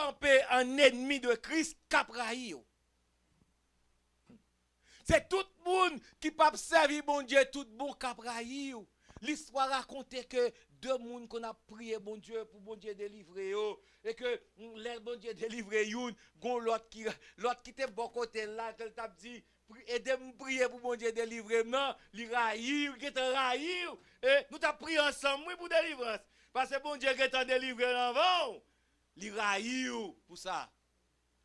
camper un ennemi de Christ qu'aprahi. C'est tout le monde qui peut servir bon Dieu, tout bon qu'aprahi. L'histoire raconte que deux personnes qu'on a prié bon Dieu pour bon Dieu délivrer et que les bon Dieu délivrer une, l'autre qui était bon côté là, qu'elle t'a dit aidez-moi prier pour bon Dieu délivrer. Non, il raïr, qui est raïr et nous t'a prié ensemble pour délivrance. Parce que bon Dieu qui est délivré avant, il raïr pour ça.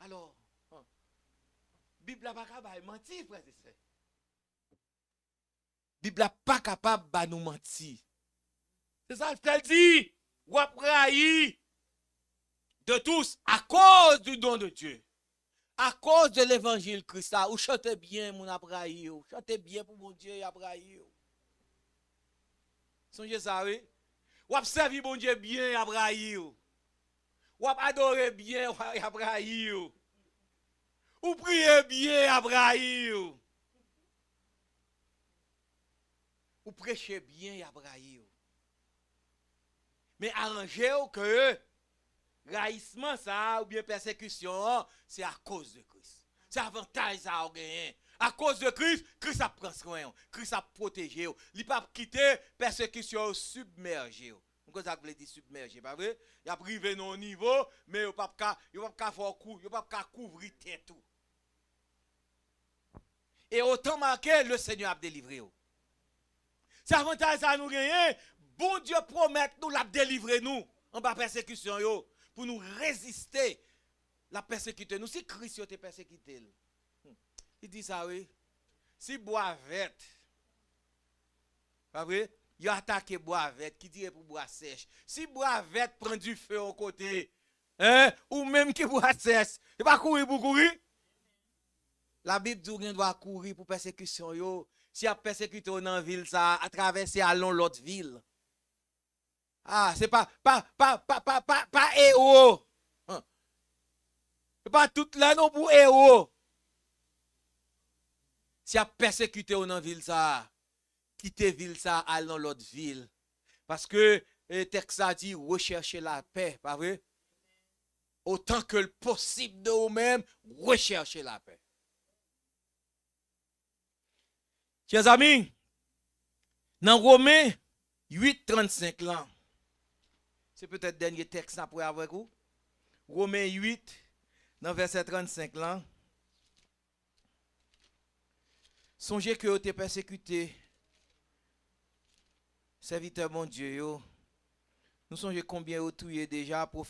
Alors, Bible n'a pas capable de mentir, frère et sœurs. Bible n'a pas capable de nous mentir. C'est ça qu'elle dit. Ou raïr de tous à cause du don de Dieu. À cause de l'évangile Christ, ou chantez bien mon abraï, chantez bien pour mon Dieu abraï. Songez ça, oui? Ou observez mon Dieu bien abraï. Ou adorer bien abraï. Ou priez bien abraï. Ou prêchez bien abraï. Mais arrangez-vous que raïssement ça ou bien persécution, c'est à cause de Christ. C'est avantage ça a gagné. À cause de Christ, Christ a pris soin, Christ a protégé. Il pas quitter persécution submergé. Pourquoi ça veut dire submergé, pas vrai? Il a privé non niveau, mais il pas pas couvrir tout. Et autant marqué le Seigneur a délivré. C'est avantage ça nous gagner. Bon Dieu promet nous la délivrer nous en bas persécution yo. Pour nous résister la persécution. Nous, si Christ a persécuté, il dit ça, oui. Si Boisvert, pas vrai, il a attaqué Boisvert, qui dit pour bois sèche. Si Boisvert prend du feu au côté, ou même qui bois sèche, il va courir pour courir. La Bible dit qu'on doit courir pour persécution. Yo. Si a persécuté dans la ville, ça a traversé à l'autre ville. Ah, c'est pas héros. C'est pas tout là non pour héros. Si a persécuté dans la ville ça, quitter ville ça, aller dans l'autre ville. Parce que le texte a dit rechercher la paix, pas vrai? Autant que le possible de vous-même, rechercher la paix. Chers amis, dans Romains 8:35 là, c'est peut-être le dernier texte après avec vous. Romains 8, dans verset 35 là. Songez que vous êtes persécuté, serviteur mon Dieu. Nous songez combien vous tuez déjà pour